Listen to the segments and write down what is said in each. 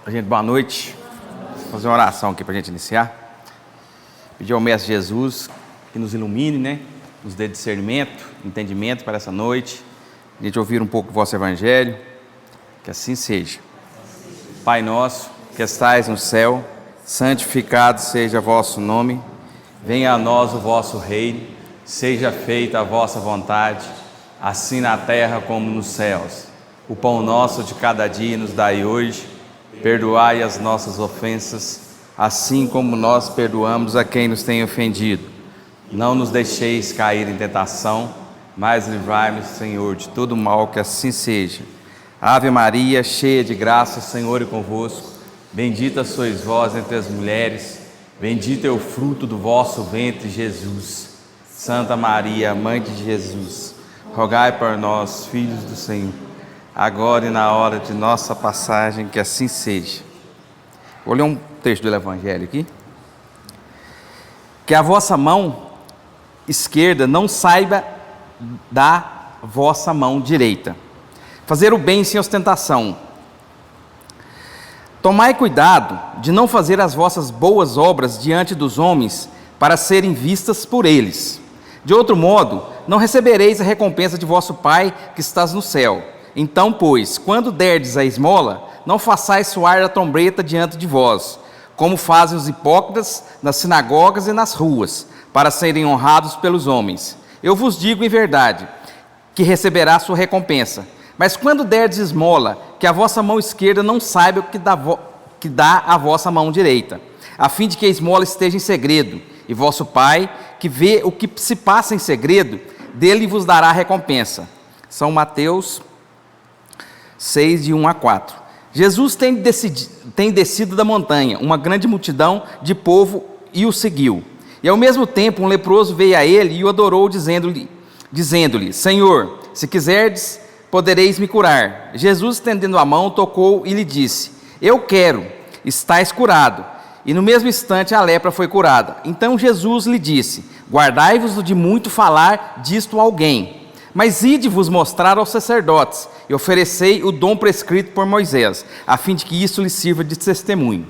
Gente, boa noite. Vou fazer uma oração aqui para a gente iniciar. Pedir ao Mestre Jesus que nos ilumine, né? Nos dê discernimento, entendimento para essa noite. A gente ouvir um pouco do vosso Evangelho. Que assim seja. Pai nosso, que estais no céu, santificado seja vosso nome. Venha a nós o vosso reino. Seja feita a vossa vontade, assim na terra como nos céus. O pão nosso de cada dia nos dai hoje. Perdoai as nossas ofensas, assim como nós perdoamos a quem nos tem ofendido. Não nos deixeis cair em tentação, mas livrai-nos, Senhor, de todo mal, que assim seja. Ave Maria, cheia de graça, o Senhor é convosco. Bendita sois vós entre as mulheres, bendito é o fruto do vosso ventre, Jesus. Santa Maria, Mãe de Jesus, rogai por nós, filhos do Senhor, agora e na hora de nossa passagem, que assim seja. Vou ler um texto do Evangelho aqui. Que a vossa mão esquerda não saiba da vossa mão direita. Fazer o bem sem ostentação. Tomai cuidado de não fazer as vossas boas obras diante dos homens, para serem vistas por eles. De outro modo, não recebereis a recompensa de vosso Pai que estás no céu. Então, pois, quando derdes a esmola, não façais soar a trombeta diante de vós, como fazem os hipócritas nas sinagogas e nas ruas, para serem honrados pelos homens. Eu vos digo em verdade, que receberá sua recompensa. Mas quando derdes esmola, que a vossa mão esquerda não saiba o que dá a vossa mão direita, a fim de que a esmola esteja em segredo, e vosso Pai, que vê o que se passa em segredo, dele vos dará a recompensa. São Mateus 6, de 1 a 4. Jesus tem descido da montanha, uma grande multidão de povo e o seguiu. E ao mesmo tempo um leproso veio a ele e o adorou, dizendo-lhe: Senhor, se quiserdes, podereis me curar. Jesus, estendendo a mão, tocou e lhe disse: Eu quero, estais curado. E no mesmo instante a lepra foi curada. Então Jesus lhe disse: Guardai-vos de muito falar disto a alguém, mas ide vos mostrar aos sacerdotes, e oferecei o dom prescrito por Moisés, a fim de que isso lhe sirva de testemunho.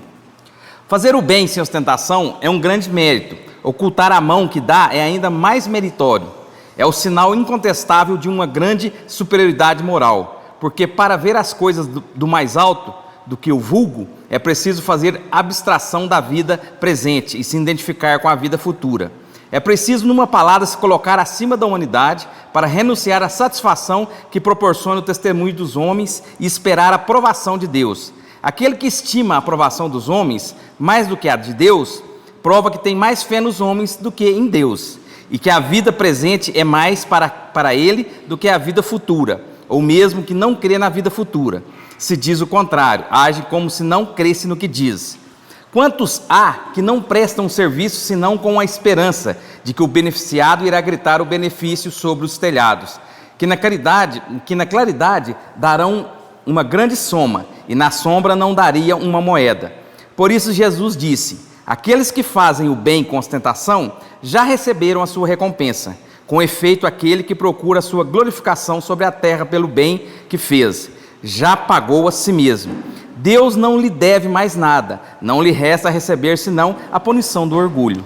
Fazer o bem sem ostentação é um grande mérito. Ocultar a mão que dá é ainda mais meritório. É o sinal incontestável de uma grande superioridade moral, porque para ver as coisas do mais alto do que o vulgo, é preciso fazer abstração da vida presente e se identificar com a vida futura. É preciso, numa palavra, se colocar acima da humanidade para renunciar à satisfação que proporciona o testemunho dos homens e esperar a aprovação de Deus. Aquele que estima a aprovação dos homens mais do que a de Deus, prova que tem mais fé nos homens do que em Deus, e que a vida presente é mais para ele do que a vida futura, ou mesmo que não crê na vida futura. Se diz o contrário, age como se não cresce no que diz. Quantos há que não prestam serviço senão com a esperança de que o beneficiado irá gritar o benefício sobre os telhados, que na claridade darão uma grande soma, e na sombra não daria uma moeda. Por isso Jesus disse: aqueles que fazem o bem com ostentação já receberam a sua recompensa. Com efeito, aquele que procura a sua glorificação sobre a terra pelo bem que fez, já pagou a si mesmo. Deus não lhe deve mais nada, não lhe resta receber senão a punição do orgulho.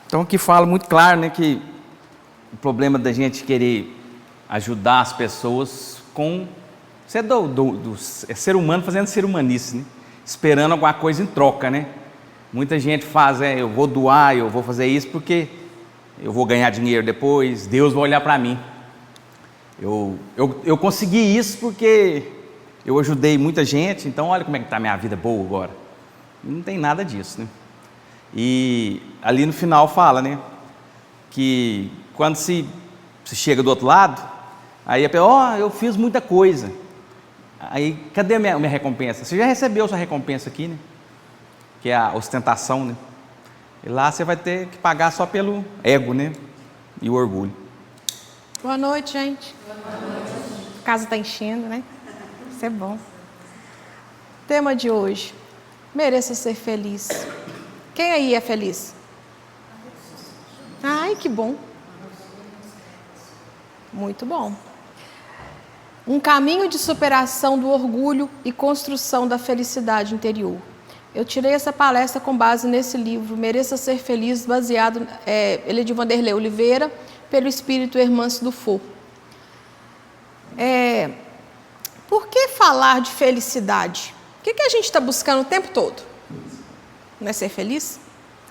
Então aqui fala muito claro, né, que o problema da gente querer ajudar as pessoas com ser humano fazendo ser humanice, né? Esperando alguma coisa em troca, né? Muita gente faz, eu vou doar, eu vou fazer isso porque eu vou ganhar dinheiro depois, Deus vai olhar para mim. Eu consegui isso porque eu ajudei muita gente, então olha como é que está a minha vida boa agora. Não tem nada disso, né? E ali no final fala, né, que quando se chega do outro lado, aí a pessoa, eu fiz muita coisa. Aí, cadê a minha recompensa? Você já recebeu sua recompensa aqui, né? Que é a ostentação, né? E lá você vai ter que pagar só pelo ego, né? E o orgulho. Boa noite, gente. Boa noite. A casa está enchendo, né? Isso é bom. Tema de hoje: mereça ser feliz. Quem aí é feliz? Ai, que bom. Muito bom. Um caminho de superação do orgulho e construção da felicidade interior. Eu tirei essa palestra com base nesse livro, Mereça Ser Feliz, baseado, ele é de Vanderlei Oliveira, pelo espírito Hermance Dufour. Por que falar de felicidade? O que a gente está buscando o tempo todo? Não é ser feliz?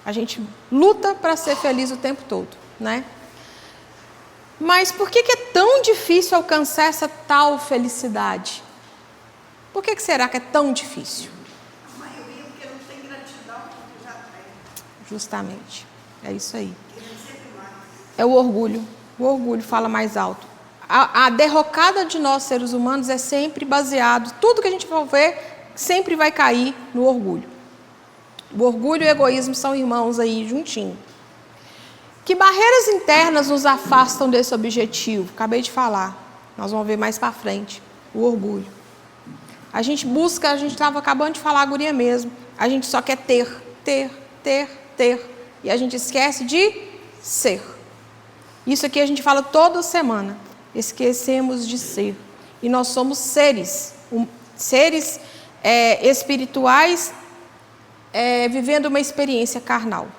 A gente luta para ser feliz o tempo todo, né? Mas por que é tão difícil alcançar essa tal felicidade? Por que será que é tão difícil? A maioria porque não tem gratidão porque já tem. Justamente, é isso aí. É o orgulho. O orgulho fala mais alto. A derrocada de nós, seres humanos, é sempre baseado, tudo que a gente for ver, sempre vai cair no orgulho. O orgulho e o egoísmo são irmãos aí, juntinho. Que barreiras internas nos afastam desse objetivo? Acabei de falar, nós vamos ver mais para frente. O orgulho. A gente busca, a gente estava acabando de falar, a guria mesmo, a gente só quer ter. E a gente esquece de ser. Isso aqui a gente fala toda semana. Esquecemos de ser. E nós somos seres espirituais vivendo uma experiência carnal.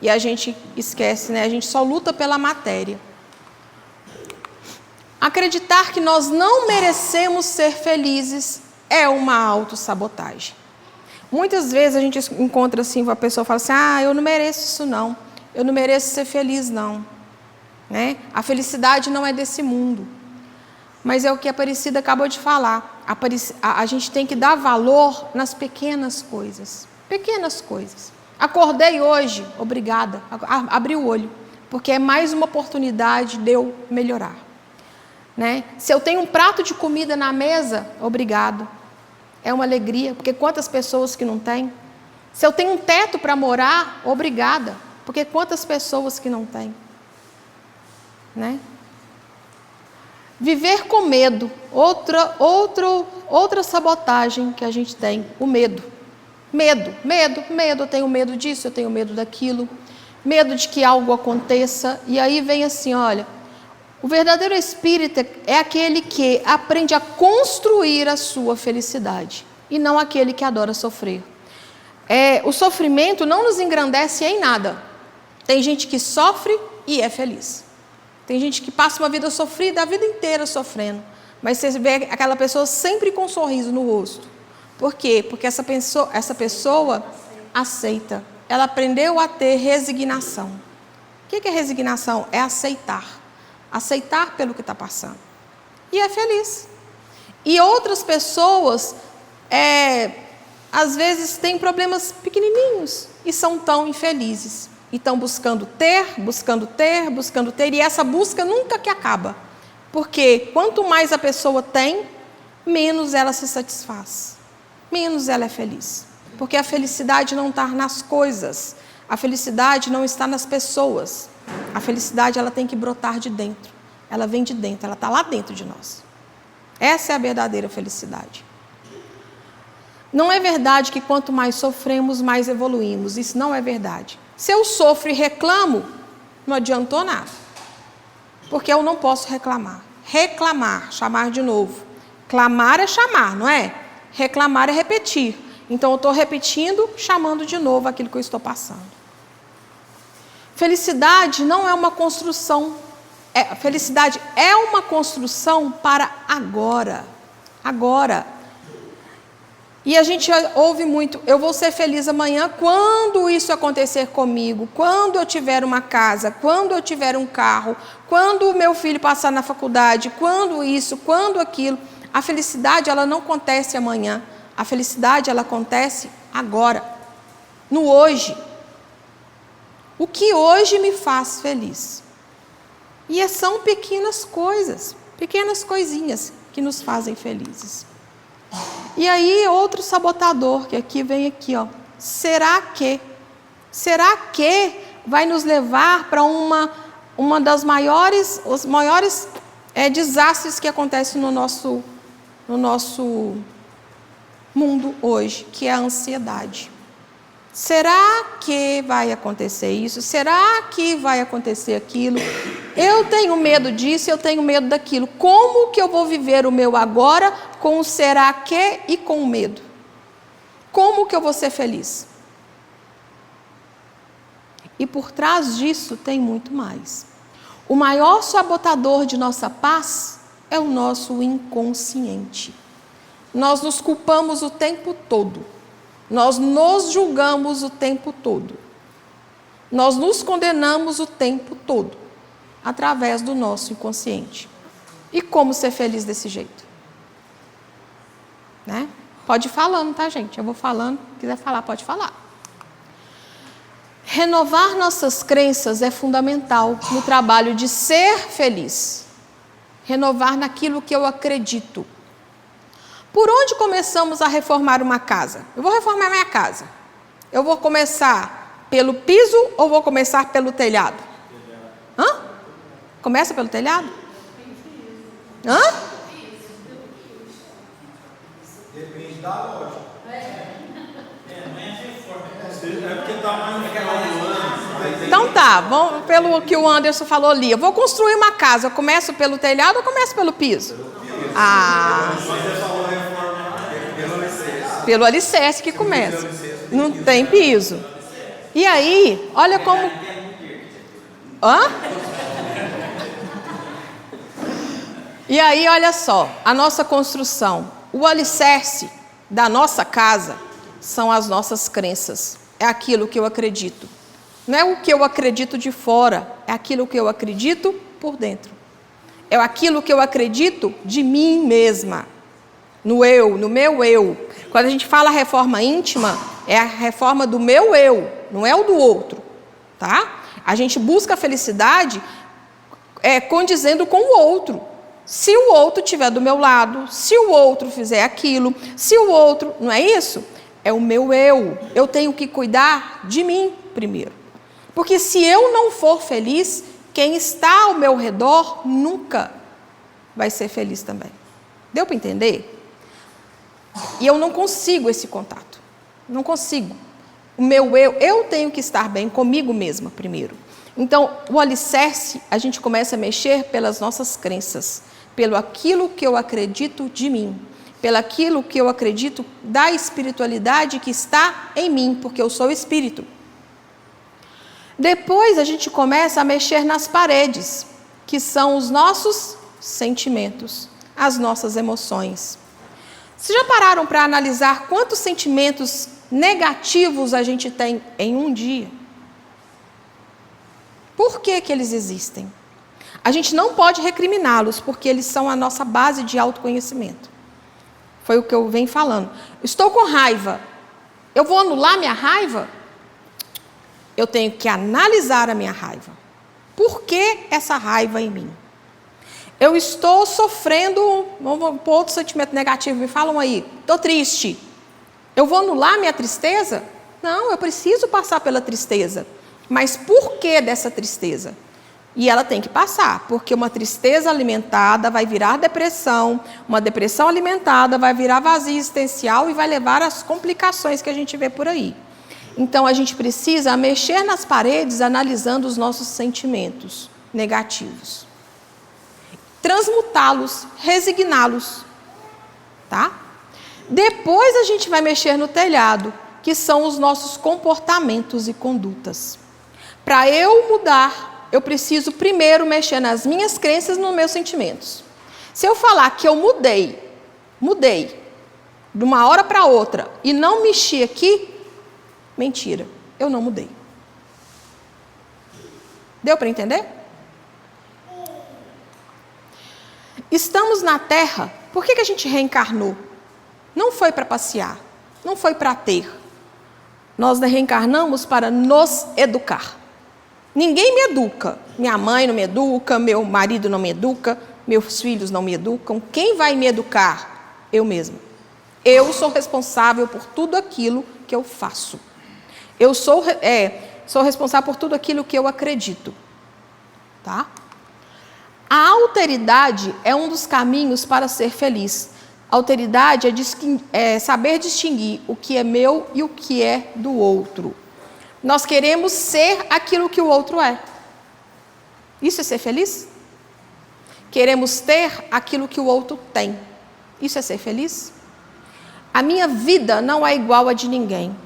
E a gente esquece, né? A gente só luta pela matéria. Acreditar que nós não merecemos ser felizes é uma autossabotagem. Muitas vezes a gente encontra assim, a pessoa fala assim, eu não mereço isso não. Eu não mereço ser feliz não. Né? A felicidade não é desse mundo. Mas é o que a Aparecida acabou de falar. A gente tem que dar valor nas pequenas coisas. Pequenas coisas. Acordei hoje, obrigada, abri o olho, porque é mais uma oportunidade de eu melhorar. Né? Se eu tenho um prato de comida na mesa, obrigado. É uma alegria, porque quantas pessoas que não têm? Se eu tenho um teto para morar, obrigada, porque quantas pessoas que não têm? Né? Viver com medo, outra sabotagem que a gente tem, o medo. Medo, eu tenho medo disso, eu tenho medo daquilo, medo de que algo aconteça, e aí vem assim, olha, o verdadeiro espírita é aquele que aprende a construir a sua felicidade, e não aquele que adora sofrer. O sofrimento não nos engrandece em nada. Tem gente que sofre e é feliz. Tem gente que passa uma vida sofrida, a vida inteira sofrendo, mas você vê aquela pessoa sempre com um sorriso no rosto. Por quê? Porque essa pessoa aceita. Ela aprendeu a ter resignação. O que é resignação? É aceitar. Aceitar pelo que está passando. E é feliz. E outras pessoas, às vezes, têm problemas pequenininhos e são tão infelizes. E estão buscando ter, e essa busca nunca que acaba. Porque quanto mais a pessoa tem, menos ela se satisfaz. Menos ela é feliz. Porque a felicidade não está nas coisas. A felicidade não está nas pessoas. A felicidade ela tem que brotar de dentro. Ela vem de dentro, ela está lá dentro de nós. Essa é a verdadeira felicidade. Não é verdade que quanto mais sofremos, mais evoluímos. Isso não é verdade. Se eu sofro e reclamo, não adiantou nada. Porque eu não posso reclamar. Reclamar, chamar de novo. Clamar é chamar, não é? Reclamar é repetir. Então eu estou repetindo, chamando de novo aquilo que eu estou passando. Felicidade não é uma construção. Felicidade é uma construção para agora. Agora. E a gente ouve muito, eu vou ser feliz amanhã quando isso acontecer comigo, quando eu tiver uma casa, quando eu tiver um carro, quando o meu filho passar na faculdade, quando isso, quando aquilo. A felicidade, ela não acontece amanhã. A felicidade, ela acontece agora, no hoje. O que hoje me faz feliz. E são pequenas coisas, pequenas coisinhas que nos fazem felizes. E aí, outro sabotador, que vem aqui, ó. Será que vai nos levar para uma das maiores, os maiores desastres que acontecem no nosso mundo hoje, que é a ansiedade. Será que vai acontecer isso? Será que vai acontecer aquilo? Eu tenho medo disso, eu tenho medo daquilo. Como que eu vou viver o meu agora com o será que e com o medo? Como que eu vou ser feliz? E por trás disso tem muito mais. O maior sabotador de nossa paz é o nosso inconsciente. Nós nos culpamos o tempo todo. Nós nos julgamos o tempo todo. Nós nos condenamos o tempo todo, através do nosso inconsciente. E como ser feliz desse jeito? Né? Pode ir falando, tá, gente? Eu vou falando, se quiser falar, pode falar. Renovar nossas crenças é fundamental no trabalho de ser feliz. Renovar naquilo que eu acredito. Por onde começamos a reformar uma casa? Eu vou reformar minha casa. Eu vou começar pelo piso ou vou começar pelo telhado? Hã? Começa pelo telhado? Hã? Depende da loja. É porque tá mais no final do ano. Então tá, vamos pelo que o Anderson falou ali. Eu vou construir uma casa, eu começo pelo telhado ou começo pelo piso? Ah, Você falou reforma pelo alicerce. pelo alicerce que começa. Não tem piso. E aí, olha como... Hã? E aí, olha só, a nossa construção, o alicerce da nossa casa são as nossas crenças. É aquilo que eu acredito. Não é o que eu acredito de fora, é aquilo que eu acredito por dentro. É aquilo que eu acredito de mim mesma. No eu, no meu eu. Quando a gente fala reforma íntima, é a reforma do meu eu, não é o do outro, tá? A gente busca a felicidade condizendo com o outro. Se o outro estiver do meu lado, se o outro fizer aquilo, se o outro... Não é isso? É o meu eu. Eu tenho que cuidar de mim primeiro. Porque se eu não for feliz, quem está ao meu redor nunca vai ser feliz também. Deu para entender? E eu não consigo esse contato. Não consigo. O meu eu tenho que estar bem comigo mesma primeiro. Então, o alicerce, a gente começa a mexer pelas nossas crenças, pelo aquilo que eu acredito de mim, pelo aquilo que eu acredito da espiritualidade que está em mim, porque eu sou espírito. Depois a gente começa a mexer nas paredes, que são os nossos sentimentos, as nossas emoções. Vocês já pararam para analisar quantos sentimentos negativos a gente tem em um dia? Por que que eles existem? A gente não pode recriminá-los, porque eles são a nossa base de autoconhecimento. Foi o que eu venho falando. Estou com raiva. Eu vou anular minha raiva? Eu tenho que analisar a minha raiva. Por que essa raiva em mim? Eu estou sofrendo, vamos pôr outro sentimento negativo, me falam aí. Estou triste. Eu vou anular minha tristeza? Não, eu preciso passar pela tristeza. Mas por que dessa tristeza? E ela tem que passar, porque uma tristeza alimentada vai virar depressão, uma depressão alimentada vai virar vazio existencial e vai levar às complicações que a gente vê por aí. Então, a gente precisa mexer nas paredes analisando os nossos sentimentos negativos. Transmutá-los, resigná-los, tá? Depois a gente vai mexer no telhado, que são os nossos comportamentos e condutas. Para eu mudar, eu preciso primeiro mexer nas minhas crenças e nos meus sentimentos. Se eu falar que eu mudei, de uma hora para outra, e não mexi aqui, mentira, eu não mudei. Deu para entender? Estamos na Terra, por que a gente reencarnou? Não foi para passear, não foi para ter. Nós reencarnamos para nos educar. Ninguém me educa. Minha mãe não me educa, meu marido não me educa, meus filhos não me educam. Quem vai me educar? Eu mesma. Eu sou responsável por tudo aquilo que eu faço. Eu sou responsável por tudo aquilo que eu acredito. Tá? A alteridade é um dos caminhos para ser feliz. Alteridade é saber distinguir o que é meu e o que é do outro. Nós queremos ser aquilo que o outro é. Isso é ser feliz? Queremos ter aquilo que o outro tem. Isso é ser feliz? A minha vida não é igual a de ninguém.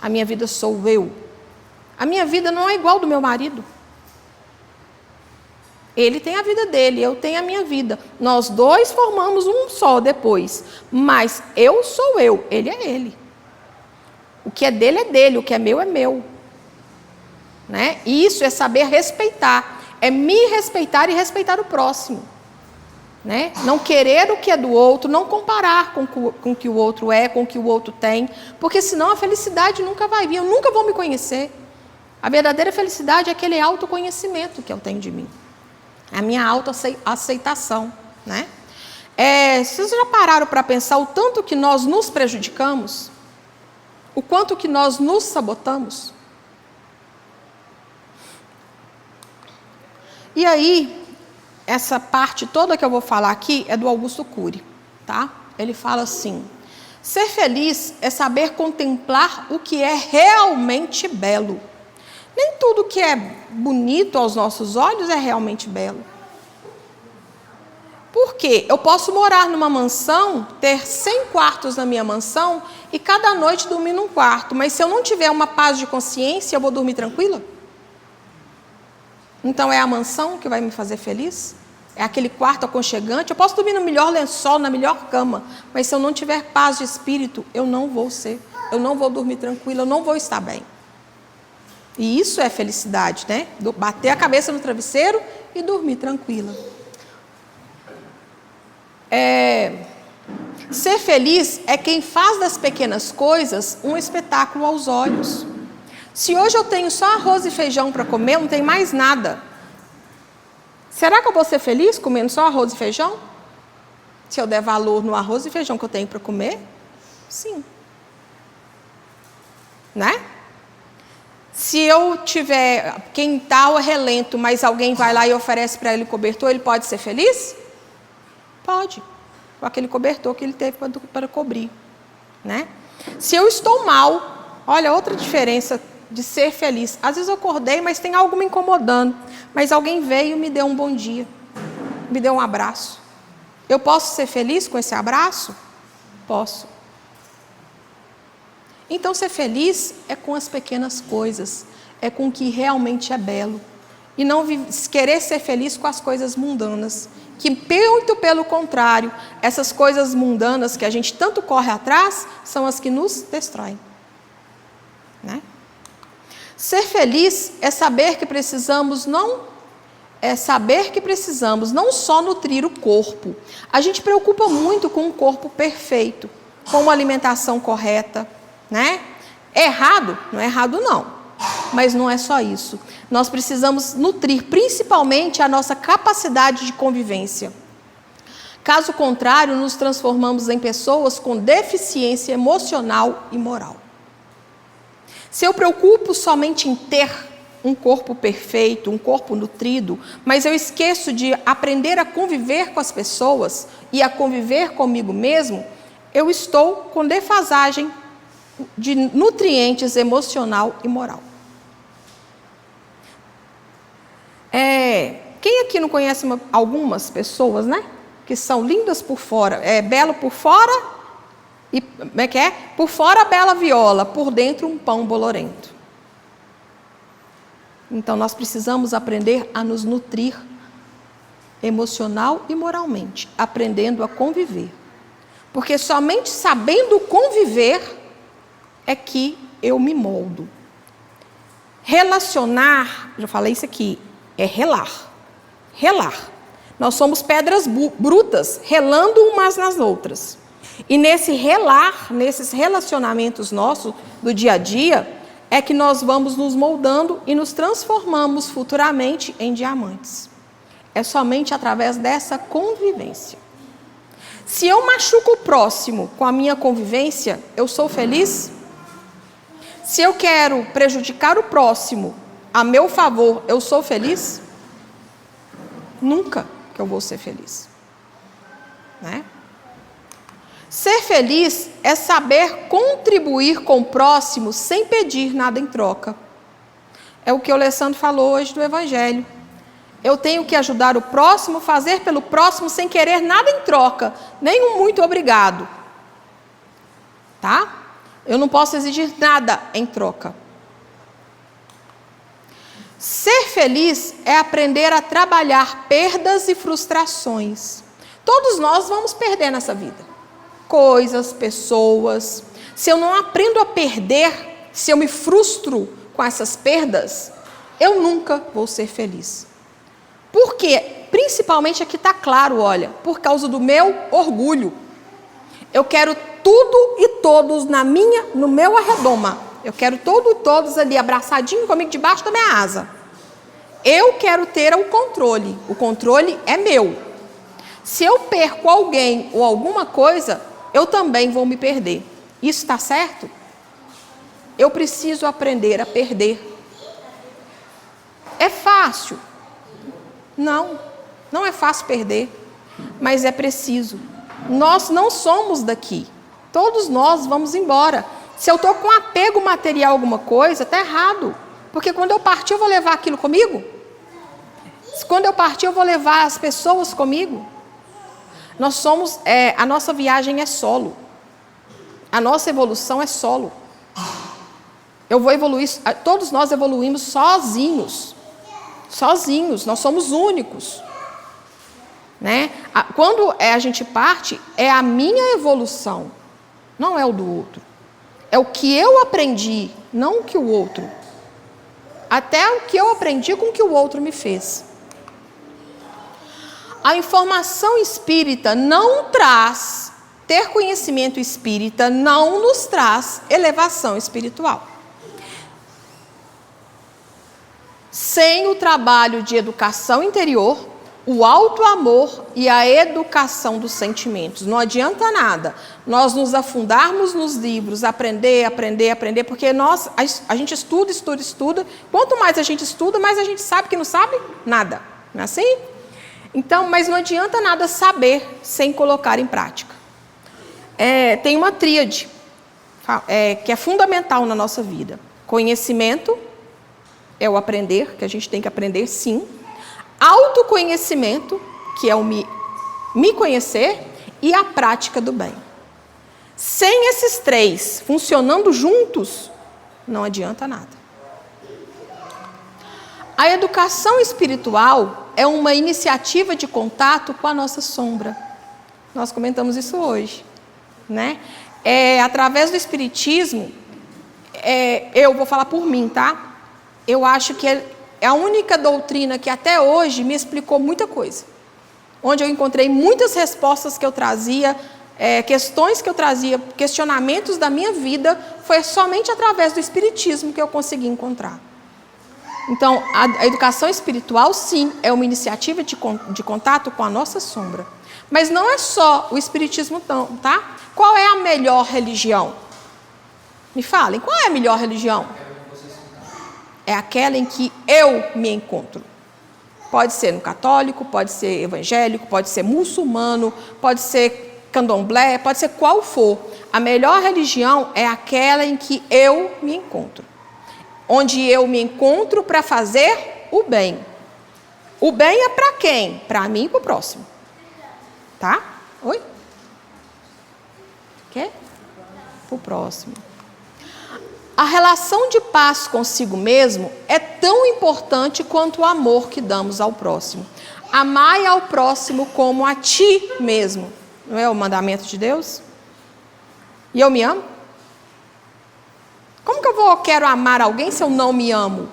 A minha vida sou eu. A minha vida não é igual do meu marido. Ele tem a vida dele, eu tenho a minha vida. Nós dois formamos um só depois. Mas eu sou eu, ele é ele. O que é dele, o que é meu. Né? E isso é saber respeitar. É me respeitar e respeitar o próximo. Né? Não querer o que é do outro, não comparar com o que o outro é, com o que o outro tem. Porque senão a felicidade nunca vai vir, eu nunca vou me conhecer. A verdadeira felicidade é aquele autoconhecimento que eu tenho de mim. A minha autoaceitação, né? Vocês já pararam para pensar o tanto que nós nos prejudicamos? O quanto que nós nos sabotamos? E aí, essa parte toda que eu vou falar aqui é do Augusto Cury, tá? Ele fala assim: ser feliz é saber contemplar o que é realmente belo. Nem tudo que é bonito aos nossos olhos é realmente belo. Por quê? Eu posso morar numa mansão, ter 100 quartos na minha mansão e cada noite dormir num quarto, mas se eu não tiver uma paz de consciência, eu vou dormir tranquila? Então é a mansão que vai me fazer feliz? É aquele quarto aconchegante? Eu posso dormir no melhor lençol, na melhor cama, mas se eu não tiver paz de espírito, eu não vou dormir tranquila, eu não vou estar bem. E isso é felicidade, né? Bater a cabeça no travesseiro e dormir tranquila. Ser feliz é quem faz das pequenas coisas um espetáculo aos olhos. Se hoje eu tenho só arroz e feijão para comer, não tem mais nada. Será que eu vou ser feliz comendo só arroz e feijão? Se eu der valor no arroz e feijão que eu tenho para comer? Sim. Né? Se eu tiver quintal relento, mas alguém vai lá e oferece para ele cobertor, ele pode ser feliz? Pode. Com aquele cobertor que ele teve para cobrir. Né? Se eu estou mal, olha outra diferença de ser feliz. Às vezes eu acordei, mas tem algo me incomodando. Mas alguém veio e me deu um bom dia. Me deu um abraço. Eu posso ser feliz com esse abraço? Posso. Então, ser feliz é com as pequenas coisas, é com o que realmente é belo. E não querer ser feliz com as coisas mundanas, que muito pelo contrário, essas coisas mundanas que a gente tanto corre atrás, são as que nos destroem. Né? Ser feliz é saber que precisamos não só nutrir o corpo. A gente preocupa muito com um corpo perfeito, com uma alimentação correta. Né? É errado? Não é errado não, mas não é só isso. Nós precisamos nutrir principalmente a nossa capacidade de convivência. Caso contrário, nos transformamos em pessoas com deficiência emocional e moral. Se eu preocupo somente em ter um corpo perfeito, um corpo nutrido, mas eu esqueço de aprender a conviver com as pessoas e a conviver comigo mesmo, eu estou com defasagem de nutrientes emocional e moral. Quem aqui não conhece algumas pessoas, né? Que são lindas por fora, belo por fora, e como é que é? Por fora bela viola, por dentro um pão bolorento. Então nós precisamos aprender a nos nutrir emocional e moralmente, aprendendo a conviver. Porque somente sabendo conviver é que eu me moldo. Relacionar, já falei isso aqui, é relar. Relar. Nós somos pedras brutas, relando umas nas outras. E nesse relar, nesses relacionamentos nossos do dia a dia, é que nós vamos nos moldando e nos transformamos futuramente em diamantes. É somente através dessa convivência. Se eu machuco o próximo com a minha convivência, eu sou feliz? Se eu quero prejudicar o próximo a meu favor, eu sou feliz? Nunca que eu vou ser feliz. Né? Ser feliz é saber contribuir com o próximo sem pedir nada em troca. É o que o Alessandro falou hoje do Evangelho. Eu tenho que ajudar o próximo, fazer pelo próximo sem querer nada em troca, nem um muito obrigado. Tá? Eu não posso exigir nada em troca. Ser feliz é aprender a trabalhar perdas e frustrações. Todos nós vamos perder nessa vida. Coisas, pessoas. Se eu não aprendo a perder, se eu me frustro com essas perdas, eu nunca vou ser feliz. Por quê? Principalmente aqui está claro, olha, por causa do meu orgulho. Eu quero tudo e todos no meu arredoma. Eu quero todos ali abraçadinho comigo debaixo da minha asa. Eu quero ter o controle. O controle é meu. Se eu perco alguém ou alguma coisa, eu também vou me perder. Isso está certo? Eu preciso aprender a perder. É fácil? Não, não é fácil perder, mas é preciso. Nós não somos daqui. Todos nós vamos embora. Se eu estou com apego material a alguma coisa, está errado. Porque quando eu partir, eu vou levar aquilo comigo? Quando eu partir, eu vou levar as pessoas comigo? Nós somos, a nossa viagem é solo. A nossa evolução é solo. Eu vou evoluir, todos nós evoluímos sozinhos. Sozinhos, nós somos únicos. Né? Quando a gente parte, é a minha evolução, não é o do outro. É o que eu aprendi, não o que o outro. Até o que eu aprendi com o que o outro me fez. A informação espírita não traz, ter conhecimento espírita não nos traz elevação espiritual. Sem o trabalho de educação interior, o auto-amor e a educação dos sentimentos. Não adianta nada nós nos afundarmos nos livros, aprender, porque a gente estuda. Quanto mais a gente estuda, mais a gente sabe que não sabe nada. Não é assim? Então, mas não adianta nada saber sem colocar em prática. Tem uma tríade que é fundamental na nossa vida. Conhecimento é o aprender, que a gente tem que aprender sim. Autoconhecimento, que é o me conhecer, e a prática do bem. Sem esses três funcionando juntos, não adianta nada. A educação espiritual é uma iniciativa de contato com a nossa sombra. Nós comentamos isso hoje, né? Através do espiritismo, eu vou falar por mim, tá? Eu acho que é a única doutrina que até hoje me explicou muita coisa. Onde eu encontrei muitas respostas que eu trazia, questões que eu trazia, questionamentos da minha vida, foi somente através do espiritismo que eu consegui encontrar. Então, a educação espiritual, sim, é uma iniciativa de contato com a nossa sombra. Mas não é só o espiritismo, não, tá? Qual é a melhor religião? Me falem, qual é a melhor religião? É aquela em que eu me encontro. Pode ser no católico, pode ser evangélico, pode ser muçulmano, pode ser candomblé, pode ser qual for. A melhor religião é aquela em que eu me encontro. Onde eu me encontro para fazer o bem. O bem é para quem? Para mim e para o próximo. Tá? Oi? Quer? Para o próximo. A relação de paz consigo mesmo é tão importante quanto o amor que damos ao próximo. Amai ao próximo como a ti mesmo. Não é o mandamento de Deus? E eu me amo? Como que eu quero amar alguém se eu não me amo?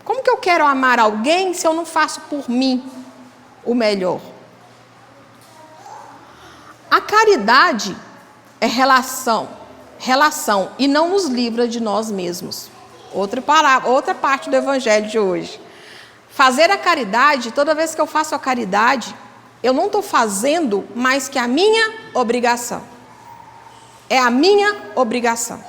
Como que eu quero amar alguém se eu não faço por mim o melhor? A caridade é relação e não nos livra de nós mesmos. Outra parte do evangelho de hoje. Fazer a caridade, toda vez que eu faço a caridade, eu não estou fazendo mais que a minha obrigação. É a minha obrigação.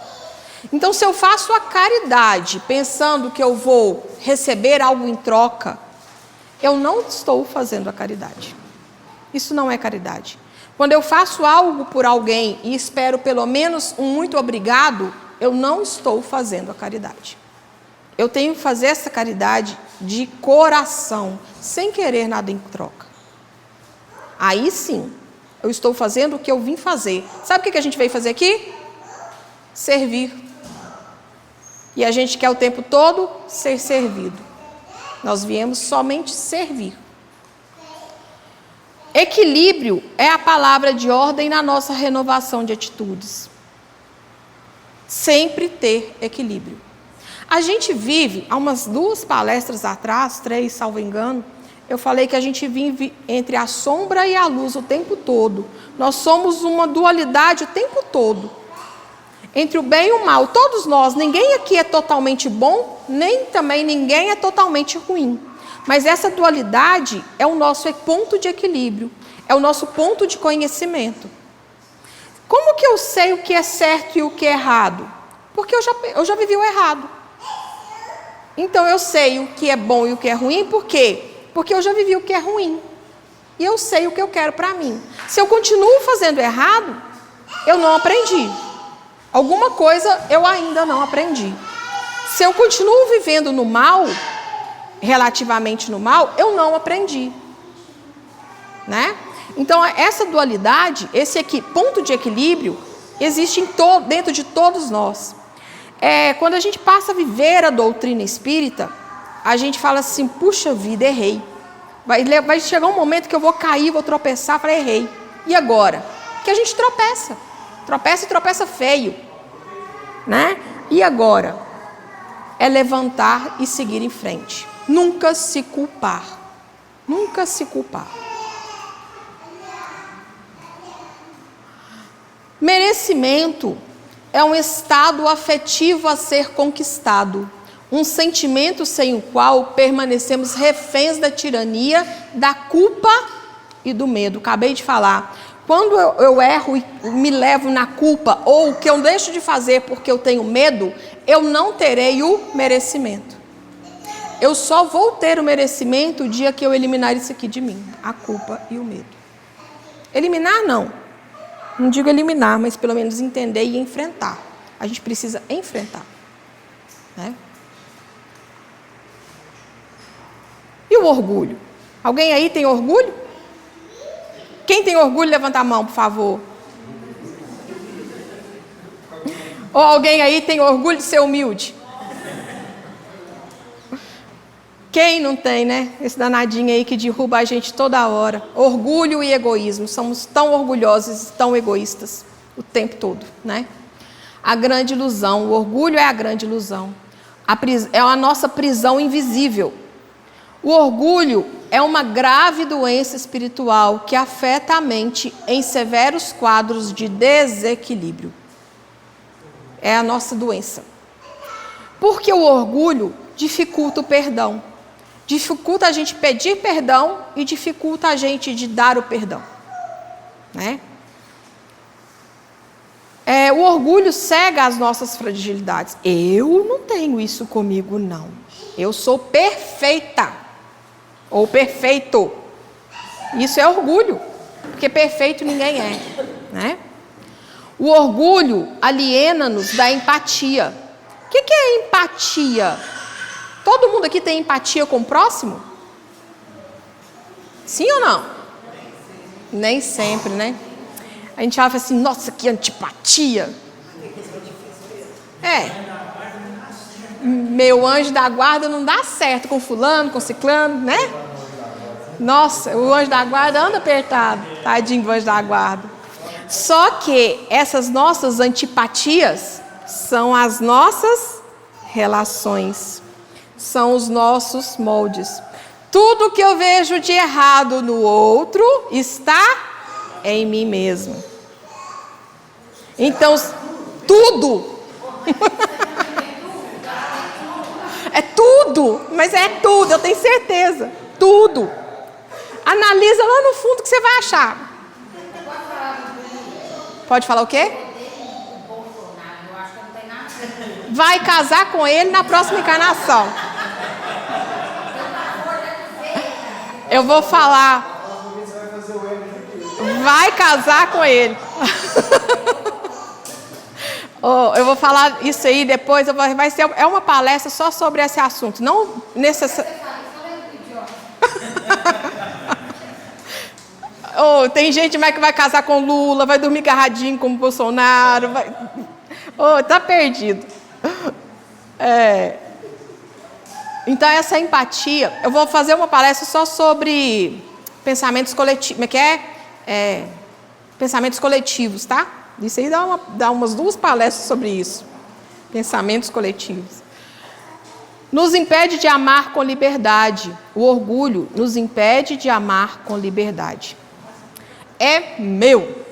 Então, se eu faço a caridade pensando que eu vou receber algo em troca, eu não estou fazendo a caridade. Isso não é caridade. Quando eu faço algo por alguém e espero pelo menos um muito obrigado, eu não estou fazendo a caridade. eu tenho que fazer essa caridade de coração, sem querer nada em troca. Aí sim, eu estou fazendo o que eu vim fazer. Sabe o que a gente veio fazer aqui? Servir. E a gente quer o tempo todo ser servido. Nós viemos somente servir. Equilíbrio é a palavra de ordem na nossa renovação de atitudes. Sempre ter equilíbrio. A gente vive, há umas 2 palestras atrás, 3, salvo engano, eu falei que a gente vive entre a sombra e a luz o tempo todo. Nós somos uma dualidade o tempo todo. Entre o bem e o mal. Todos nós, ninguém aqui é totalmente bom, nem também ninguém é totalmente ruim. Mas essa dualidade é o nosso ponto de equilíbrio. É o nosso ponto de conhecimento. Como que eu sei o que é certo e o que é errado? Porque eu já vivi o errado. Então eu sei o que é bom e o que é ruim, por quê? Porque eu já vivi o que é ruim. E eu sei o que eu quero para mim. Se eu continuo fazendo errado, eu não aprendi. Alguma coisa eu ainda não aprendi. Se eu continuo vivendo no mal, relativamente no mal, eu não aprendi. Né? Então essa dualidade, esse ponto de equilíbrio, existe dentro de todos nós. Quando a gente passa a viver a doutrina espírita, a gente fala assim, puxa vida, errei. Vai chegar um momento que eu vou cair, vou tropeçar, falei, errei. E agora? Porque a gente tropeça. Tropeça e tropeça feio. Né? E agora? É levantar e seguir em frente. Nunca se culpar. Nunca se culpar. Merecimento é um estado afetivo a ser conquistado. Um sentimento sem o qual permanecemos reféns da tirania, da culpa e do medo. Acabei de falar. Quando eu erro e me levo na culpa, ou que eu deixo de fazer porque eu tenho medo, eu não terei o merecimento. Eu só vou ter o merecimento o dia que eu eliminar isso aqui de mim, a culpa e o medo. Eliminar não. Não digo eliminar, mas pelo menos entender e enfrentar. A gente precisa enfrentar. Né? E o orgulho? Alguém aí tem orgulho? Quem tem orgulho, levanta a mão, por favor. Ou alguém aí tem orgulho de ser humilde? Quem não tem, né? Esse danadinho aí que derruba a gente toda hora. Orgulho e egoísmo. Somos tão orgulhosos e tão egoístas o tempo todo, né? A grande ilusão. O orgulho é a grande ilusão. É a nossa prisão invisível. O orgulho é uma grave doença espiritual que afeta a mente em severos quadros de desequilíbrio. É a nossa doença. Porque o orgulho dificulta o perdão. Dificulta a gente pedir perdão e dificulta a gente de dar o perdão. Né? O orgulho cega as nossas fragilidades. Eu não tenho isso comigo, não. Eu sou perfeita. Ou perfeito. Isso é orgulho. Porque perfeito ninguém é. Né? O orgulho aliena-nos da empatia. O que é empatia? Todo mundo aqui tem empatia com o próximo? Sim ou não? Nem sempre, né? A gente fala assim, nossa, que antipatia. Meu anjo da guarda não dá certo com fulano, com ciclano, né? Nossa, o anjo da guarda anda apertado. Tadinho do anjo da guarda. Só que essas nossas antipatias são as nossas relações. São os nossos moldes. Tudo que eu vejo de errado no outro está em mim mesmo. Então, tudo. É tudo, mas é tudo, eu tenho certeza. Tudo. Analisa lá no fundo que você vai achar. Pode falar o quê? Vai casar com ele na próxima encarnação. Eu vou falar. Vai casar com ele. Oh, eu vou falar isso aí depois, vai ser uma palestra só sobre esse assunto. Não necessariamente. Oh, tem gente que vai casar com Lula, vai dormir agarradinho com o Bolsonaro. Oh, tá perdido. Então, essa empatia, eu vou fazer uma palestra só sobre pensamentos coletivos. Pensamentos coletivos, tá? Isso aí dá umas 2 palestras sobre isso. Pensamentos coletivos. Nos impede de amar com liberdade. O orgulho nos impede de amar com liberdade. É meu.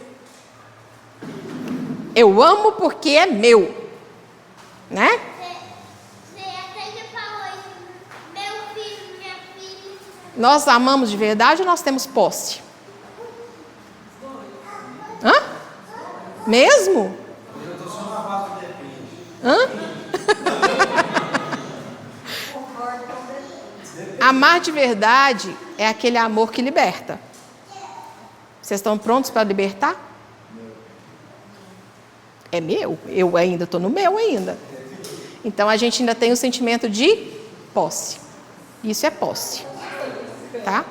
Eu amo porque é meu. Né? Você até já falou isso. Meu filho, minha filha. Nós amamos de verdade ou nós temos posse? Hã? Mesmo? Hã? Amar de verdade é aquele amor que liberta. Vocês estão prontos para libertar? É meu. Eu ainda estou no meu ainda. Então a gente ainda tem o sentimento de posse. Isso é posse. Tá?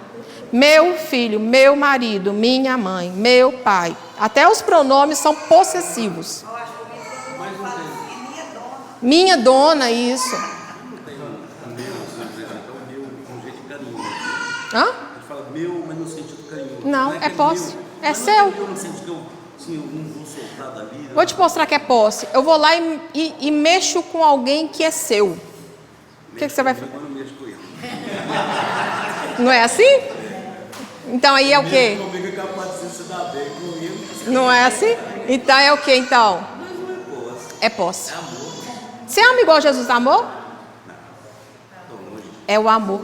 Meu filho, meu marido, minha mãe, meu pai. Até os pronomes são possessivos. Minha dona, isso. Hã? A gente fala meu, mas no sentido carinhoso. Não, é posse. É Não seu. meu no sentido que eu não vou soltar da vida. Vou te mostrar que é posse. Eu vou lá e mexo com alguém que é seu. O que você vai fazer? Eu não mexo com ele. Não é assim? Então aí é o quê? Comigo é capaz de se dar bem com ele. Não é assim? Então é o quê, então? É posse. Você ama igual Jesus amou? É o amor.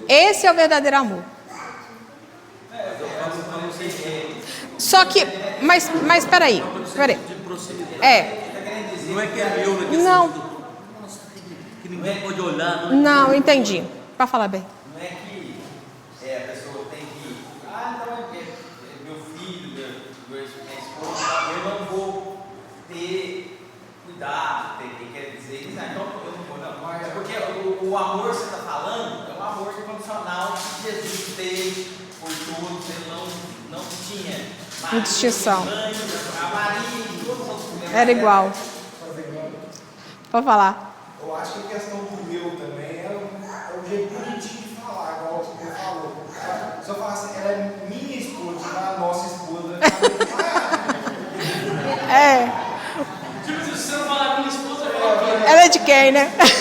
Esse é o verdadeiro amor. Só que, mas peraí. Não é que é meu, né? Não. Nossa, que ninguém pode olhar. Não, entendi. Para falar bem. Não é que a pessoa tem que. Então é meu filho, minha esposa, eu não vou ter cuidado, quer dizer isso. Então eu não vou, não. É porque o amor que você está falando é um amor incondicional que Jesus teve por todos, ele não tinha. Distinção. A Maria, todas as outras mulheres. Era igual. Pode falar. Eu acho que a questão do meu também é o jeito bonitinho de falar, igual você falou. Se eu falar assim, ela é minha esposa, não é a nossa esposa. É. Tipo, se você não falar com minha esposa, eu falo que Ela é de quem, né? Essa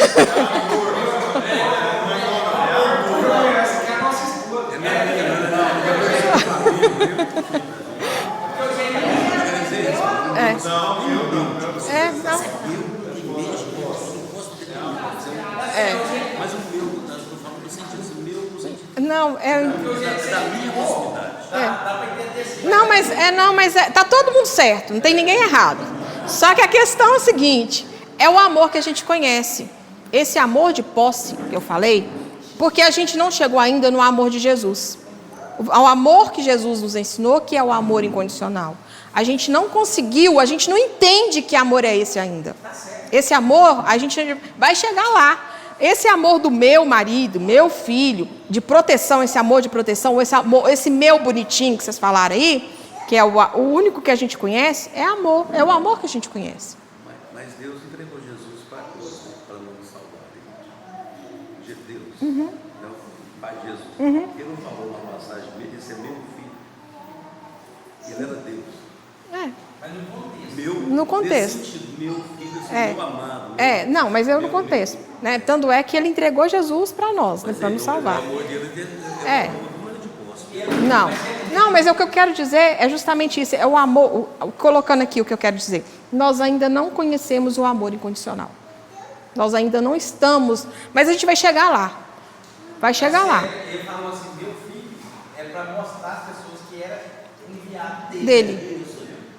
aqui é a nossa esposa. Mas o meu, eu estou falando no sentido assim, meu no sentido Não, é. da minha proximidade. Não, mas tá todo mundo certo, não tem ninguém errado. Só que a questão é o seguinte, é o amor que a gente conhece. Esse amor de posse que eu falei, porque a gente não chegou ainda no amor de Jesus. O amor que Jesus nos ensinou, que é o amor incondicional. A gente não conseguiu, a gente não entende que amor é esse ainda. Esse amor, a gente vai chegar lá. Esse amor do meu marido, meu filho, de proteção, esse amor de proteção, esse meu bonitinho que vocês falaram aí, que é o único que a gente conhece, é amor. É o amor que a gente conhece. Mas Deus entregou Jesus para nós, né, para nos salvar. De Deus. Não, Pai Jesus. Ele não falou na passagem, esse é meu filho. Ele era Deus. No contexto. Nesse sentido, meu filho, esse meu amado. Não, mas eu no contexto. Né? Tanto é que ele entregou Jesus para nós, né, para nos salvar. O amor dele É. é de posse. Não, mas o que eu quero dizer é justamente isso, é o amor, colocando aqui o que eu quero dizer. Nós ainda não conhecemos o amor incondicional. Nós ainda não estamos, mas a gente vai chegar lá. Vai chegar lá. Ele falou assim, meu filho, é para mostrar às pessoas que era enviado Dele.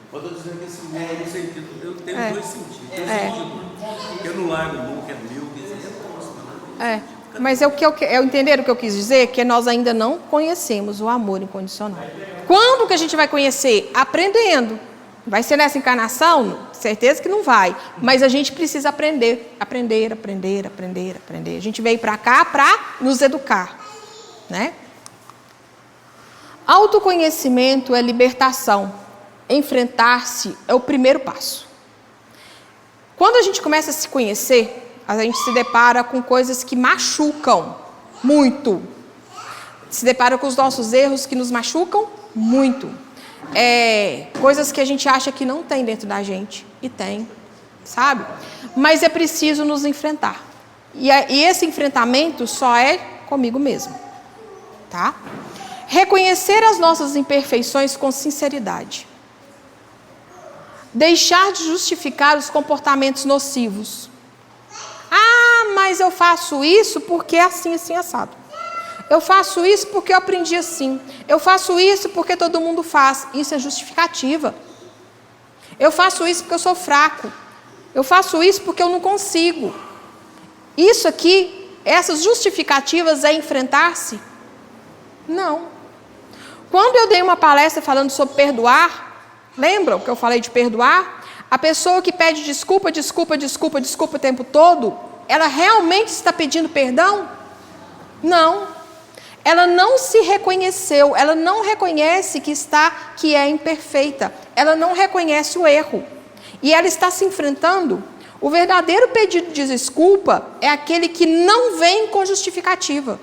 Quando eu estou dizendo que esse meu no sentido, eu tenho dois sentidos. Tem um É. sentido que eu não largo nunca, é meu, quer dizer, é nosso, mas Mas é o que eu entender o que eu quis dizer, que nós ainda não conhecemos o amor incondicional. Quando que a gente vai conhecer? Aprendendo. Vai ser nessa encarnação? Certeza que não vai. Mas a gente precisa aprender. Aprender. A gente veio para cá para nos educar, né? Autoconhecimento é libertação. Enfrentar-se é o primeiro passo. Quando a gente começa a se conhecer, a gente se depara com coisas que machucam muito. Se depara com os nossos erros que nos machucam muito. Coisas que a gente acha que não tem dentro da gente. E tem, sabe? Mas é preciso nos enfrentar. E esse enfrentamento só é comigo mesmo. Tá? Reconhecer as nossas imperfeições com sinceridade. Deixar de justificar os comportamentos nocivos. Ah, mas eu faço isso porque é assim, assim, assado. Eu faço isso porque eu aprendi assim. Eu faço isso porque todo mundo faz. Isso é justificativa. Eu faço isso porque eu sou fraco. Eu faço isso porque eu não consigo. Isso aqui, essas justificativas é enfrentar-se? Não. Quando eu dei uma palestra falando sobre perdoar, lembram que eu falei de perdoar? A pessoa que pede desculpa o tempo todo, ela realmente está pedindo perdão? Não. Ela não se reconheceu, ela não reconhece que é imperfeita, ela não reconhece o erro. E ela está se enfrentando. O verdadeiro pedido de desculpa é aquele que não vem com justificativa.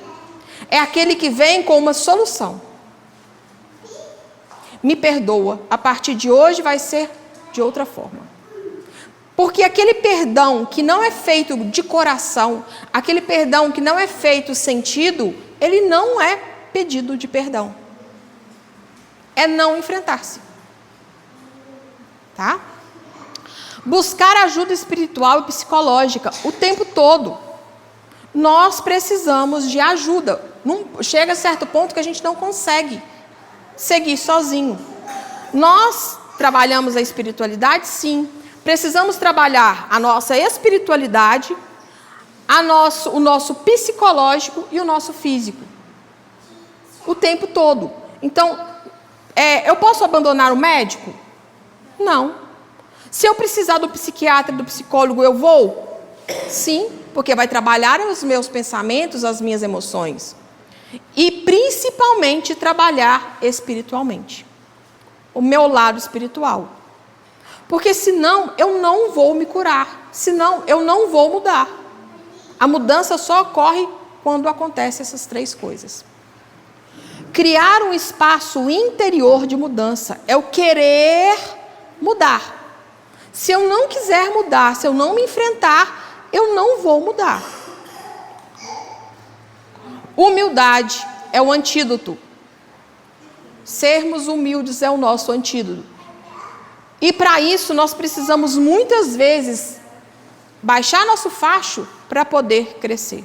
É aquele que vem com uma solução. Me perdoa, a partir de hoje vai ser de outra forma. Porque aquele perdão que não é feito de coração, aquele perdão que não é feito sentido, ele não é pedido de perdão. É não enfrentar-se. Tá? Buscar ajuda espiritual e psicológica o tempo todo. Nós precisamos de ajuda. Chega a certo ponto que a gente não consegue seguir sozinho. Nós trabalhamos a espiritualidade, sim. Precisamos trabalhar a nossa espiritualidade, o nosso psicológico e o nosso físico. O tempo todo. Então, eu posso abandonar o médico? Não. Se eu precisar do psiquiatra, do psicólogo, eu vou? Sim, porque vai trabalhar os meus pensamentos, as minhas emoções. E principalmente trabalhar espiritualmente. O meu lado espiritual. Porque senão eu não vou me curar. Senão eu não vou mudar. A mudança só ocorre quando acontecem essas três coisas. Criar um espaço interior de mudança é o querer mudar. Se eu não quiser mudar, se eu não me enfrentar, eu não vou mudar. Humildade é o antídoto. Sermos humildes é o nosso antídoto. E para isso nós precisamos muitas vezes baixar nosso facho para poder crescer.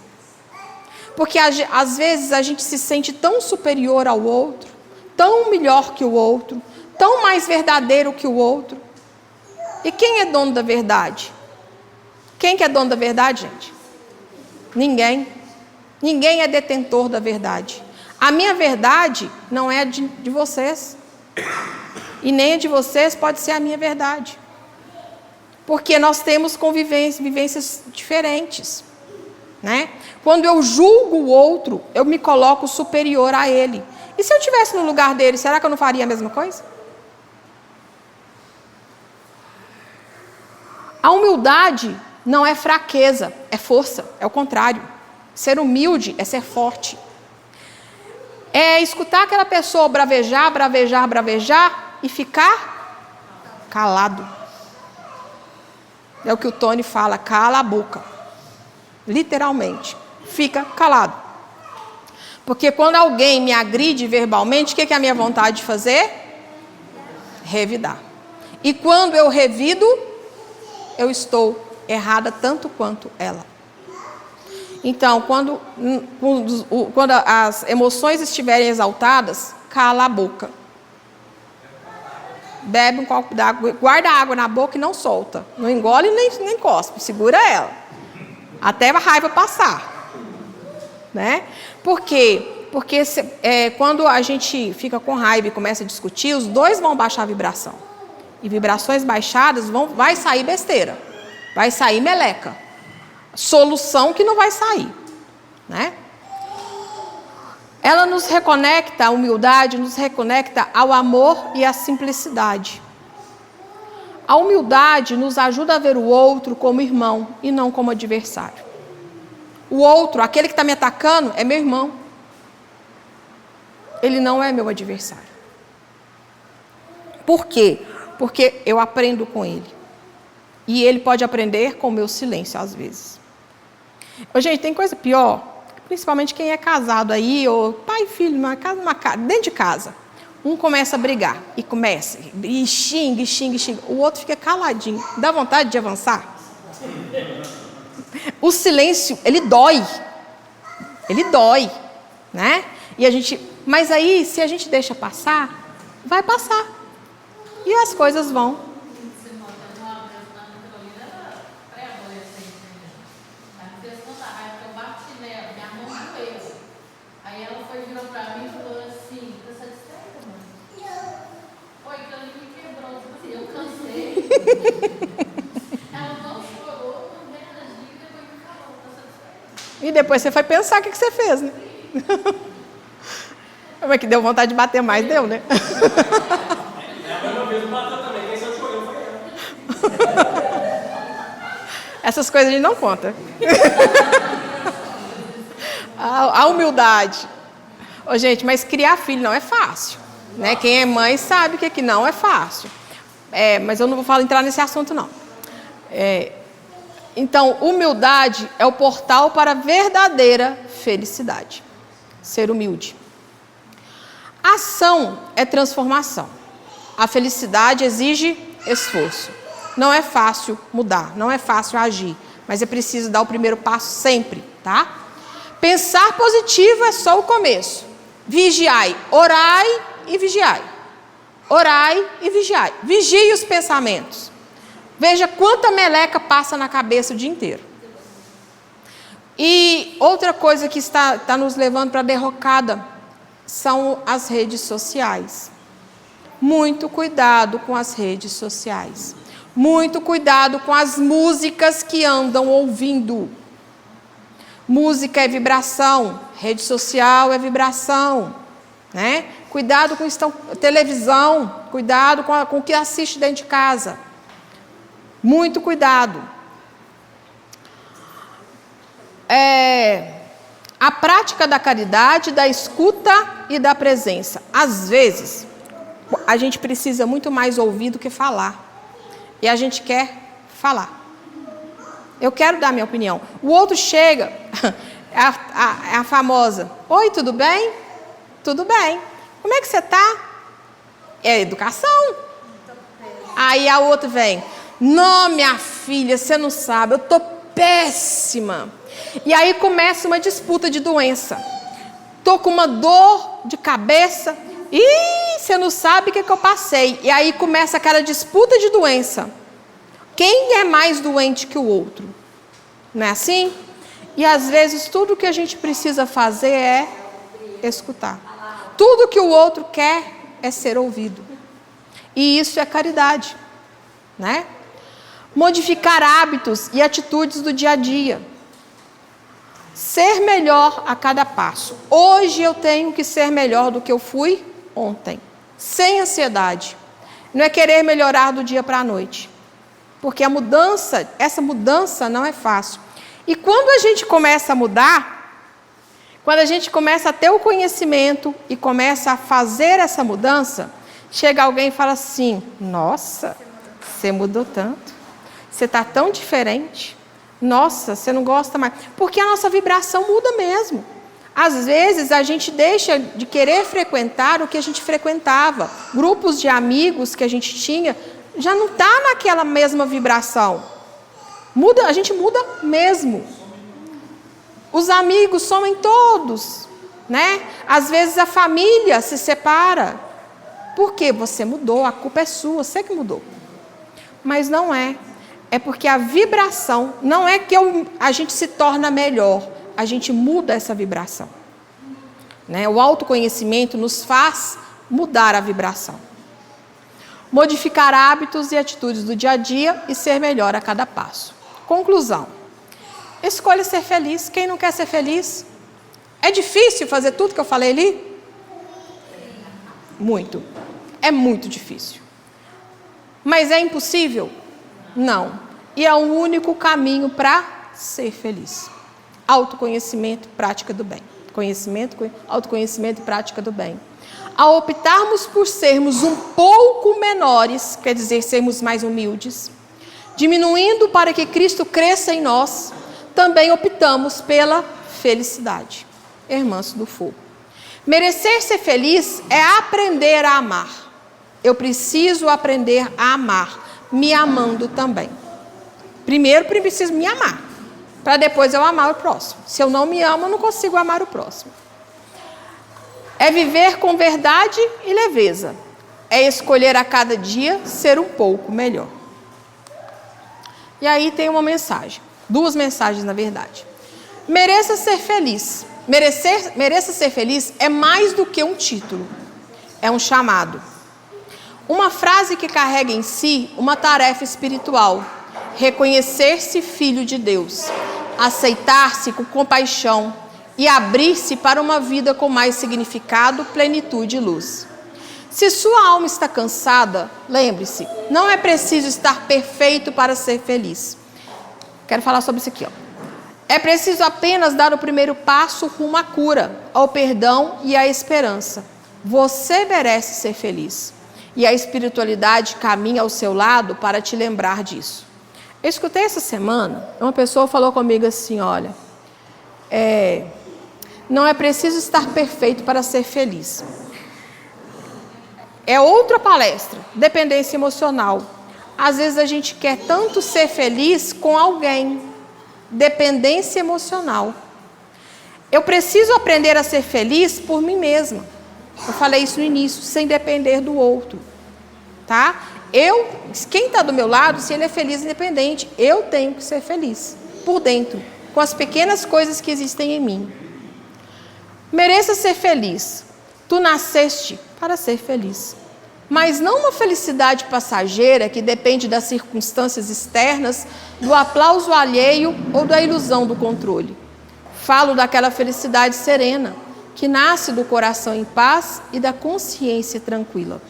Porque às vezes a gente se sente tão superior ao outro, tão melhor que o outro, tão mais verdadeiro que o outro. E quem é dono da verdade? Quem que é dono da verdade, gente? Ninguém. Ninguém é detentor da verdade. A minha verdade não é de vocês. E nem a de vocês pode ser a minha verdade. Porque nós temos vivências diferentes. Né? Quando eu julgo o outro, eu me coloco superior a ele. E se eu estivesse no lugar dele, será que eu não faria a mesma coisa? A humildade não é fraqueza, é força, é o contrário. Ser humilde é ser forte. É escutar aquela pessoa bravejar e ficar calado. É o que o Tony fala, cala a boca. Literalmente, fica calado. Porque quando alguém me agride verbalmente, o que é a minha vontade de fazer? Revidar. E quando eu revido, eu estou errada tanto quanto ela. Então, quando as emoções estiverem exaltadas, cala a boca. Bebe um copo d'água, guarda a água na boca e não solta. Não engole nem cospe, segura ela. Até a raiva passar. Né? Por quê? Porque quando a gente fica com raiva e começa a discutir, os dois vão baixar a vibração. e vibrações baixadas, vai sair besteira, vai sair meleca. Solução que não vai sair, né? Ela nos reconecta, a humildade nos reconecta ao amor e à simplicidade. A humildade nos ajuda a ver o outro como irmão e não como adversário. O outro, aquele que está me atacando, é meu irmão. Ele não é meu adversário. Por quê? Porque eu aprendo com ele. E ele pode aprender com o meu silêncio, às vezes. Gente, tem coisa pior, principalmente quem é casado aí, ou pai e filho, dentro de casa. Um começa a brigar, e xinga. O outro fica caladinho. Dá vontade de avançar? O silêncio, ele dói. Ele dói, né? Mas aí, se a gente deixa passar, vai passar. E as coisas vão. Aí ela virou pra mim e falou assim, tá satisfeita, mãe? Foi, que ela me quebrou, tipo assim, eu cansei. Ela não chorou, não deu energia e depois me falou, tá satisfeita? E depois você foi pensar o que você fez, né? Mas que deu vontade de bater mais, deu, né? Uma vez bateu também, quem só chorou foi ela. Essas coisas a gente não conta. A humildade. Ô, gente, mas criar filho não é fácil, né? Quem é mãe sabe que não é fácil. Mas eu não vou entrar nesse assunto, não. Então, humildade é o portal para a verdadeira felicidade. Ser humilde. Ação é transformação. A felicidade exige esforço. Não é fácil mudar, não é fácil agir, mas é preciso dar o primeiro passo sempre, tá? Pensar positivo é só o começo. Vigiai, orai e vigiai. Orai e vigiai. Vigie os pensamentos. Veja quanta meleca passa na cabeça o dia inteiro. E outra coisa que está nos levando para a derrocada são as redes sociais. Muito cuidado com as redes sociais. Muito cuidado com as músicas que andam ouvindo. Música é vibração, rede social é vibração, né? Cuidado com televisão, cuidado com o que assiste dentro de casa. Muito cuidado. A prática da caridade, da escuta e da presença. Às vezes, a gente precisa muito mais ouvir do que falar. E a gente quer falar. Eu quero dar minha opinião. O outro chega, a famosa, oi, tudo bem? Tudo bem. Como é que você está? É educação. Aí a outra vem, não, minha filha, você não sabe, eu estou péssima. E aí começa uma disputa de doença. Estou com uma dor de cabeça. Ih, você não sabe o que eu passei. E aí começa aquela disputa de doença. Quem é mais doente que o outro? Não é assim? E às vezes tudo que a gente precisa fazer é escutar. Tudo que o outro quer é ser ouvido. E isso é caridade, né? Modificar hábitos e atitudes do dia a dia. Ser melhor a cada passo. Hoje eu tenho que ser melhor do que eu fui ontem. Sem ansiedade. Não é querer melhorar do dia para a noite. Porque essa mudança não é fácil. E quando a gente começa a mudar, quando a gente começa a ter o conhecimento e começa a fazer essa mudança, chega alguém e fala assim, nossa, você mudou tanto, você está tão diferente, nossa, você não gosta mais. Porque a nossa vibração muda mesmo. Às vezes a gente deixa de querer frequentar o que a gente frequentava. Grupos de amigos que a gente tinha, já não está naquela mesma vibração. A gente muda mesmo. Os amigos somem todos, né? Às vezes a família se separa. Por quê? Você mudou, a culpa é sua, você que mudou. Mas não é. É porque a vibração, não é que a gente se torna melhor, a gente muda essa vibração. Né? O autoconhecimento nos faz mudar a vibração. modificar hábitos e atitudes do dia a dia e ser melhor a cada passo. Conclusão. Escolha ser feliz. Quem não quer ser feliz? É difícil fazer tudo que eu falei ali? Muito. É muito difícil. Mas é impossível? Não. E é o único caminho para ser feliz. Autoconhecimento, prática do bem. Autoconhecimento e prática do bem. Ao optarmos por sermos um pouco menores, quer dizer, sermos mais humildes, diminuindo para que Cristo cresça em nós, também optamos pela felicidade. Irmãs do fogo. Merecer ser feliz é aprender a amar. Eu preciso aprender a amar, me amando também. Primeiro, preciso me amar, para depois eu amar o próximo. Se eu não me amo, eu não consigo amar o próximo. É viver com verdade e leveza. É escolher a cada dia ser um pouco melhor. E aí tem uma mensagem. 2 mensagens, na verdade. Mereça ser feliz. Mereça ser feliz é mais do que um título. É um chamado. Uma frase que carrega em si uma tarefa espiritual. Reconhecer-se filho de Deus. Aceitar-se com compaixão e abrir-se para uma vida com mais significado, plenitude e luz. Se sua alma está cansada, lembre-se, não é preciso estar perfeito para ser feliz. Quero falar sobre isso aqui, ó. É preciso apenas dar o primeiro passo rumo à cura, ao perdão e à esperança. Você merece ser feliz. E a espiritualidade caminha ao seu lado para te lembrar disso. Eu escutei essa semana, uma pessoa falou comigo assim, olha, não é preciso estar perfeito para ser feliz. É outra palestra, dependência emocional. Às vezes a gente quer tanto ser feliz com alguém. Dependência emocional. Eu preciso aprender a ser feliz por mim mesma. Eu falei isso no início, sem depender do outro. Tá? Quem está do meu lado, se ele é feliz e independente, eu tenho que ser feliz. Por dentro, com as pequenas coisas que existem em mim. Mereça ser feliz. Tu nasceste para ser feliz. Mas não uma felicidade passageira que depende das circunstâncias externas, do aplauso alheio ou da ilusão do controle. Falo daquela felicidade serena, que nasce do coração em paz e da consciência tranquila.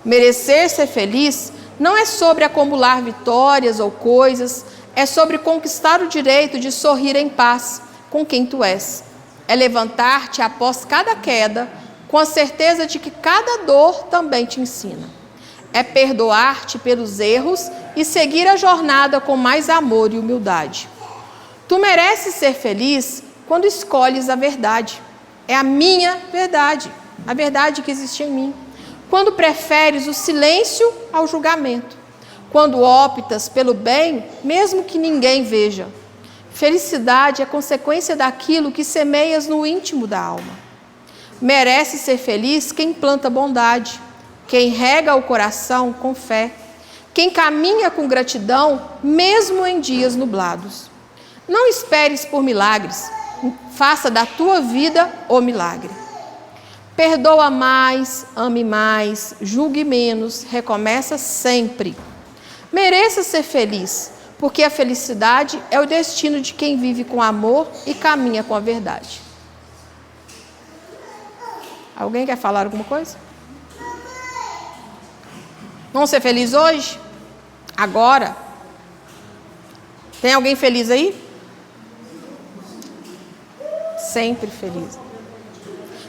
Merecer ser feliz não é sobre acumular vitórias ou coisas, é sobre conquistar o direito de sorrir em paz com quem tu és. É levantar-te após cada queda, com a certeza de que cada dor também te ensina. É perdoar-te pelos erros e seguir a jornada com mais amor e humildade. Tu mereces ser feliz quando escolhes a verdade. É a minha verdade, a verdade que existe em mim. Quando preferes o silêncio ao julgamento. Quando optas pelo bem, mesmo que ninguém veja. Felicidade é consequência daquilo que semeias no íntimo da alma. Merece ser feliz quem planta bondade, quem rega o coração com fé, quem caminha com gratidão, mesmo em dias nublados. Não esperes por milagres, faça da tua vida o milagre. Perdoa mais, ame mais, julgue menos, recomeça sempre. Mereça ser feliz, porque a felicidade é o destino de quem vive com amor e caminha com a verdade. Alguém quer falar alguma coisa? Vamos ser felizes hoje? Agora? Tem alguém feliz aí? Sempre feliz.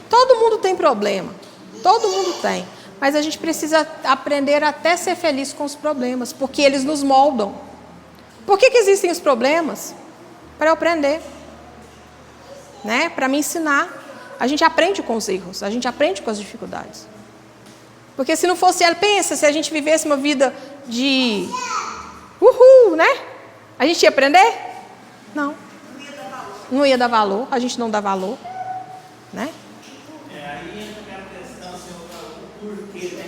Todo mundo tem problema. Todo mundo tem. Mas a gente precisa aprender até ser feliz com os problemas, porque eles nos moldam. Por que existem os problemas? Para eu aprender. Né? Para me ensinar. A gente aprende com os erros, a gente aprende com as dificuldades. Porque se não fosse ela, pensa, se a gente vivesse uma vida de né? A gente ia aprender? Não. Não ia dar valor, a gente não dá valor. Né? Aí entra aquela questão, Senhor, o porquê, né?